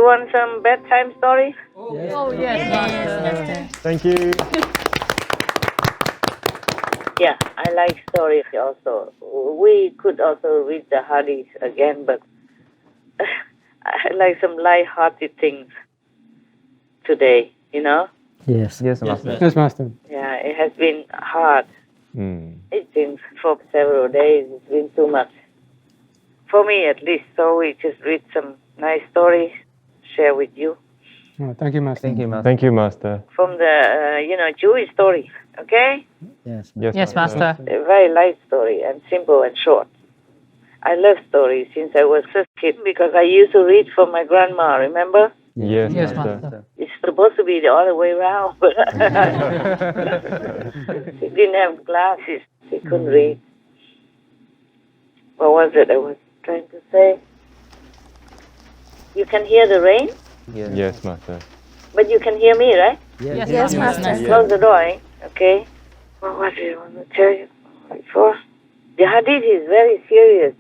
want some bedtime story? Yes. Oh, yes. Thank you. Yeah, I like stories also. We could also read the hadith again, but I like some light-hearted things today, you know? Yes. Yes, Master. Yes, Master. Yeah, it has been hard. Mm. It's been for several days. It's been too much. For me, at least. So we just read some nice stories, share with you. Oh, thank you, Master. Thank you, Master. Thank you, Master. From the, Jewish story, okay? Yes. Yes, Master. A very light story and simple and short. I love stories since I was a kid because I used to read for my grandma, remember? Yes, Yes, Master. Master. It's supposed to be the other way around, but she didn't have glasses. She couldn't read. What was it I was trying to say? You can hear the rain, Yes, Master. but you can hear me, right? Yes, Master. Close the door, eh? Okay. Well, what did I want to tell you before? The hadith is very serious,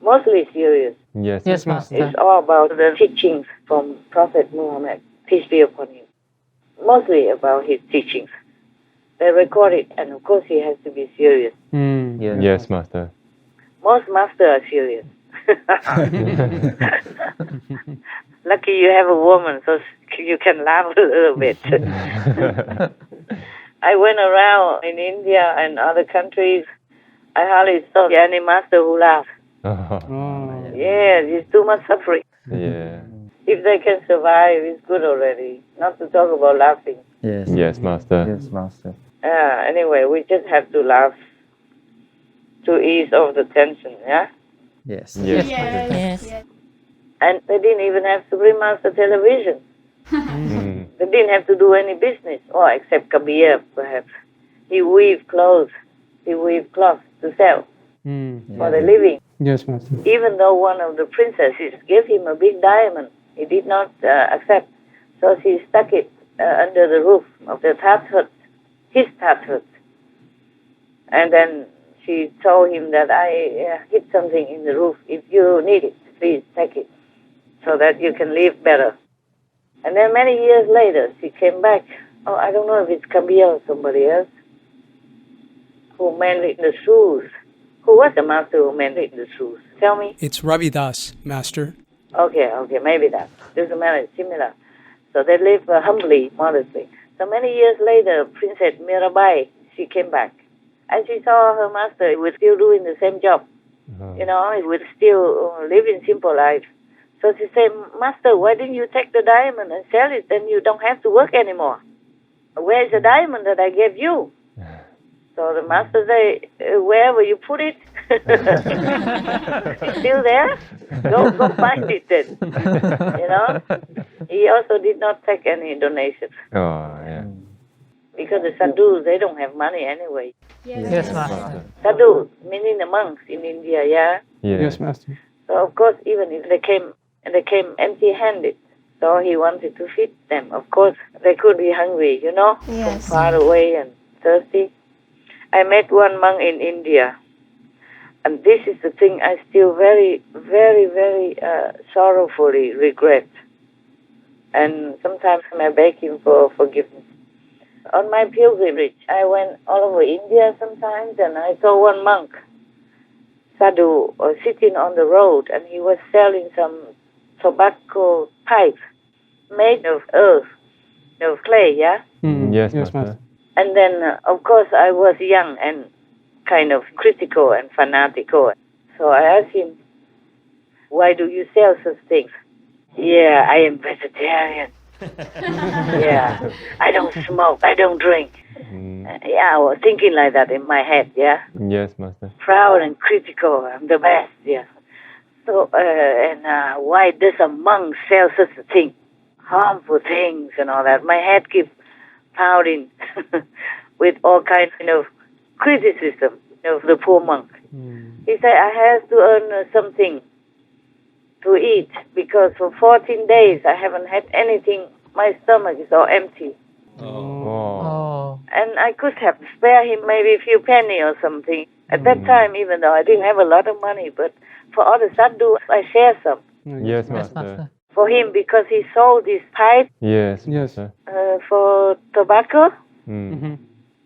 mostly serious. Yes. Yes, Master. It's all about the teachings from Prophet Muhammad, peace be upon him. Mostly about his teachings. They record it, and of course he has to be serious. Yes, Master. Most masters are serious. Lucky you have a woman, so you can laugh a little bit. I went around in India and other countries. I hardly saw any master who laughed. Oh. Yes, it's too much suffering. Yeah. If they can survive, it's good already. Not to talk about laughing. Yes. Yes, Master. Yes, Master. Anyway, we just have to laugh to ease off the tension, yeah? Yes. Yes. Yes. And they didn't even have to remaster television. Mm. They didn't have to do any business, or except Kabir, perhaps. He weaved clothes. He weaved cloth to sell for the living. Yes, Master. Even though one of the princesses gave him a big diamond, he did not accept. So she stuck it under the roof of the Tat hut, his Tat hut. And then she told him that I hid something in the roof. If you need it, please take it so that you can live better. And then many years later, she came back. Oh, I don't know if it's Kabir or somebody else who mended the shoes. Who was the master who mended the shoes? Tell me. It's Ravi Das, Master. Okay, maybe that. Doesn't matter, it's similar. So they live humbly, modestly. So many years later, Princess Mirabai, she came back. And she saw her master was still doing the same job. He was still living simple life. So she said, Master, why didn't you take the diamond and sell it? Then you don't have to work anymore. Where is the diamond that I gave you? So the master said, wherever you put it, it's still there. Go find it then. He also did not take any donations. Oh, yeah. Because the sadhus, they don't have money anyway. Yes, Master. Sadhus, meaning the monks in India, yeah? Yes, Master. So of course, even if they came empty-handed, so he wanted to feed them. Of course, they could be hungry, from far away and thirsty. I met one monk in India, and this is the thing I still very, very, very sorrowfully regret. And sometimes I beg him for forgiveness. On my pilgrimage, I went all over India sometimes, and I saw one monk, sadhu, sitting on the road, and he was selling some tobacco pipes made of earth, of clay, yeah? Yes, Yes, Master. And then, of course, I was young and kind of critical and fanatical. So I asked him, why do you sell such things? Yeah, I am vegetarian. Yeah, I don't smoke, I don't drink. Yeah, I was thinking like that in my head, yeah? Yes, Master. Proud and critical, I'm the best, yeah. So, why does a monk sell such a thing? Harmful things and all that. My head keeps pounding with all kinds of criticism of the poor monk. He said, I have to earn something to eat because for 14 days I haven't had anything. My stomach is all empty. Oh. And I could have spared him maybe a few penny or something. At that time, even though I didn't have a lot of money, but for all the sadhus, I shared some. Yes, Yes, Master. Master. for him because he sold his pipe Yes. Yes. Master. for tobacco. Mm-hmm.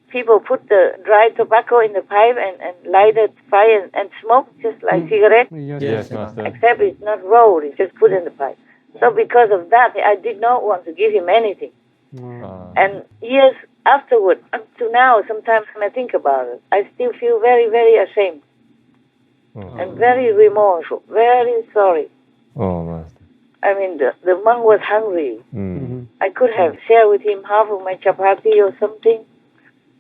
People put the dry tobacco in the pipe and lighted fire and smoke just like cigarette, Yes. Yes, Master. except it's not rolled, it's just put in the pipe. So because of that, I did not want to give him anything. And years afterward, up to now, sometimes when I think about it, I still feel very, very ashamed and very remorseful, very sorry. Oh, Master. I mean, the monk was hungry. Mm-hmm. I could have shared with him half of my chapati or something,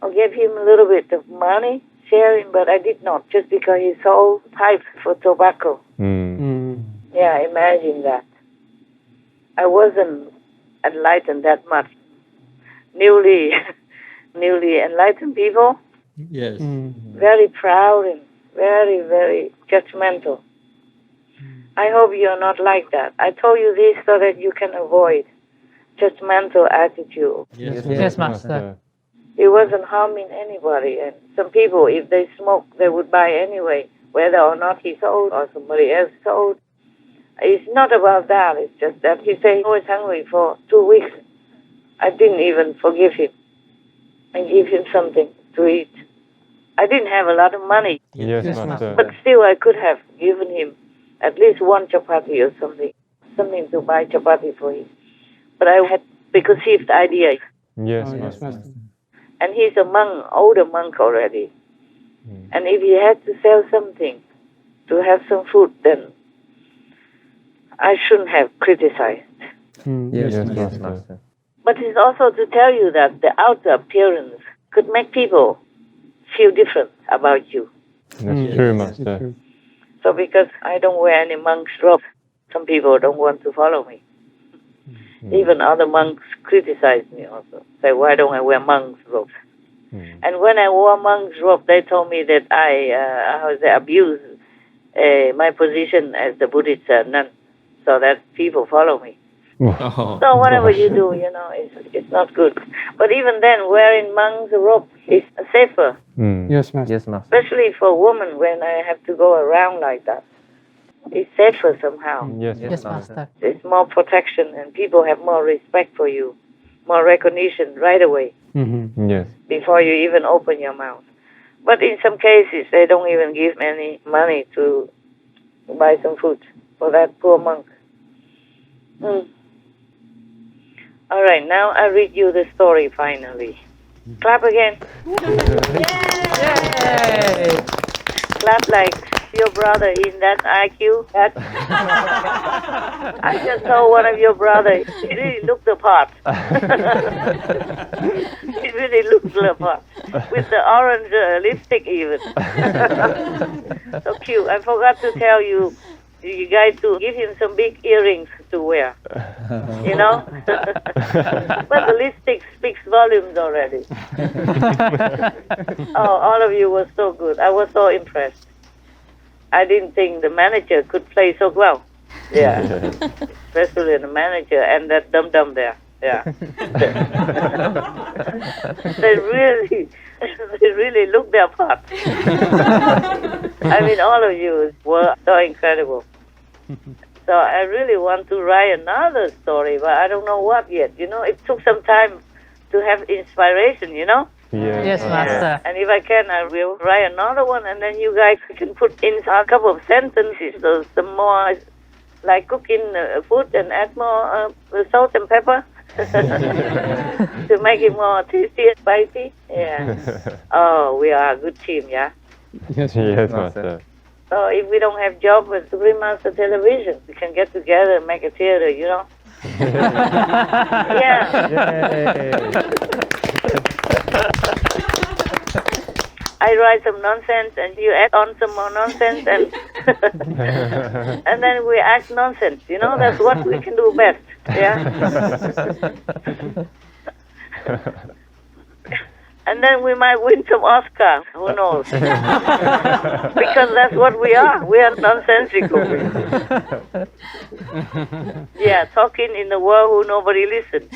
or gave him a little bit of money, sharing, but I did not, just because he sold pipes for tobacco. Mm-hmm. Yeah, imagine that. I wasn't enlightened that much. Newly enlightened people, Yes. very proud and very, very judgmental. I hope you're not like that. I told you this so that you can avoid judgmental attitude. Yes, Master. He wasn't harming anybody, and some people, if they smoke, they would buy anyway, whether or not he sold or somebody else sold. It's not about that. It's just that he said he was hungry for 2 weeks. I didn't even forgive him and give him something to eat. I didn't have a lot of money, Yes, Yes, Master. but still I could have given him at least one chapati or something to buy chapati for him. But I had preconceived idea, Yes, Yes, Master. Master. and he's a monk, older monk already. And if he had to sell something to have some food, then I shouldn't have criticized. Yes. Yes, Master. But it's also to tell you that the outer appearance could make people feel different about you. That's true, Master. True. So because I don't wear any monk's robe, some people don't want to follow me. Even other monks criticize me also. Say, why don't I wear monk's robes? And when I wore monk's robe, they told me that I abused my position as the Buddhist nun, so that people follow me. Oh. So whatever you do, it's not good. But even then, wearing monk's robe is safer, Yes, Master. Yes, Master. especially for women when I have to go around like that. It's safer somehow. Yes, Yes, Master. There's more protection and people have more respect for you, more recognition right away Mm-hmm. Yes. before you even open your mouth. But in some cases, they don't even give any money to buy some food for that poor monk. All right, now I read you the story finally. Clap again. Yay! Clap like your brother in that IQ. I just saw one of your brothers. He really looked the part. He really looked the part. With the orange lipstick even. So cute. I forgot to tell you guys to give him some big earrings to wear. You know? But the lipstick speaks volumes already. Oh, all of you were so good. I was so impressed. I didn't think the manager could play so well. Yeah. Especially the manager and that dum-dum there. Yeah. They really look their part. I mean, all of you were so incredible. So I really want to write another story, but I don't know what yet. It took some time to have inspiration, Yes, Master. And if I can, I will write another one, and then you guys can put in a couple of sentences, so some more, like cooking food and add more salt and pepper to make it more tasty and spicy. Yeah. Oh, we are a good team, yeah? Yes, Yes, Master. So if we don't have job with Supreme Master Television, we can get together and make a theater, Yeah. I write some nonsense and you add on some more nonsense and and then we act nonsense. That's what we can do best. Yeah. And then we might win some Oscar. Who knows? Because that's what we are. We are nonsensical. Yeah, talking in the world who nobody listens.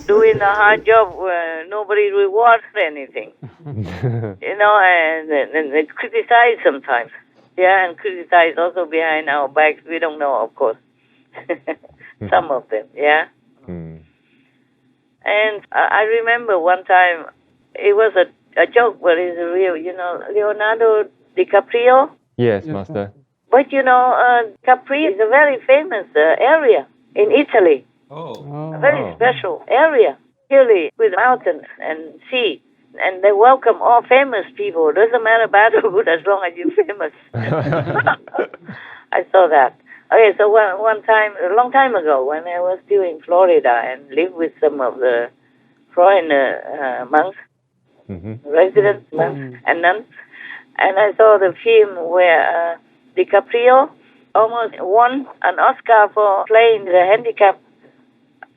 Doing a hard job where nobody rewards anything. And criticize sometimes. Yeah, and criticize also behind our backs. We don't know, of course. Some of them, yeah. Mm. And I remember one time, it was a joke, but it's real, Leonardo DiCaprio. Yes, Master. But Capri is a very famous area in Italy. Oh. A very special area, really, with mountains and sea. And they welcome all famous people. Doesn't matter bad or good as long as you're famous. I saw that. Okay, so one time, a long time ago, when I was still in Florida and lived with some of the foreigner monks, residents, monks, and nuns, and I saw the film where DiCaprio almost won an Oscar for playing the handicapped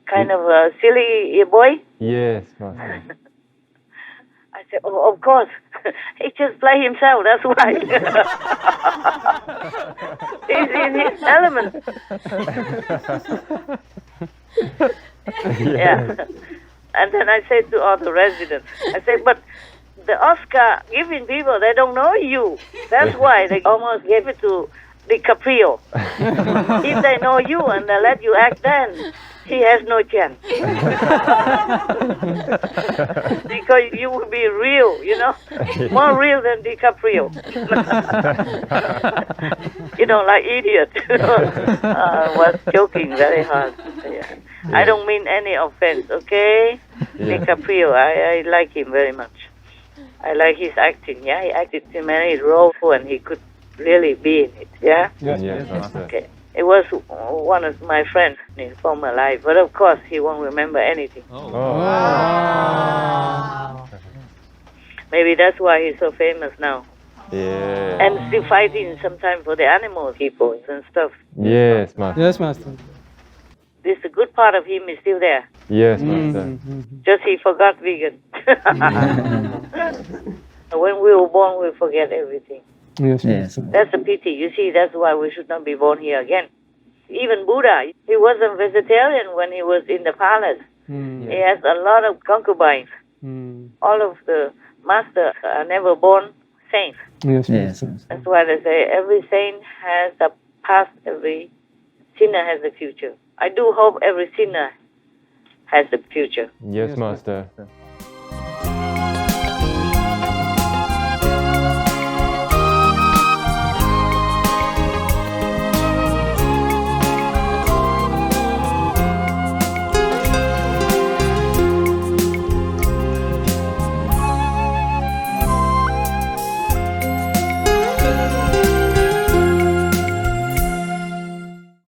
kind of a silly boy. Yes, Master. I said, oh, of course. He just play himself, that's why. He's in his element. Yeah. And then I said to all the residents, I said, but the Oscar giving people, they don't know you. That's why they almost gave it to DiCaprio. If they know you and they let you act, then he has no chance. Because you will be real, more real than DiCaprio. Like idiot. Was joking very hard. Yeah. I don't mean any offense, okay? Yeah. DiCaprio, I like him very much. I like his acting, yeah? He acted in many roles and he could really be in it, yeah? Yes, Okay. It was one of my friends in former life, but of course he won't remember anything. Oh. Wow. Maybe that's why he's so famous now. Yeah. And still fighting sometimes for the animal people and stuff. Yes, Master. Yes, Master. This the good part of him is still there. Yes, Master. Just he forgot vegan. When we were born, we forget everything. Yes, Master. That's a pity. You see, that's why we should not be born here again. Even Buddha, he wasn't vegetarian when he was in the palace. He has a lot of concubines. All of the masters are never born saints. Yes, Master. That's why they say every saint has a past, every sinner has a future. I do hope every sinner has a future. Yes, Master.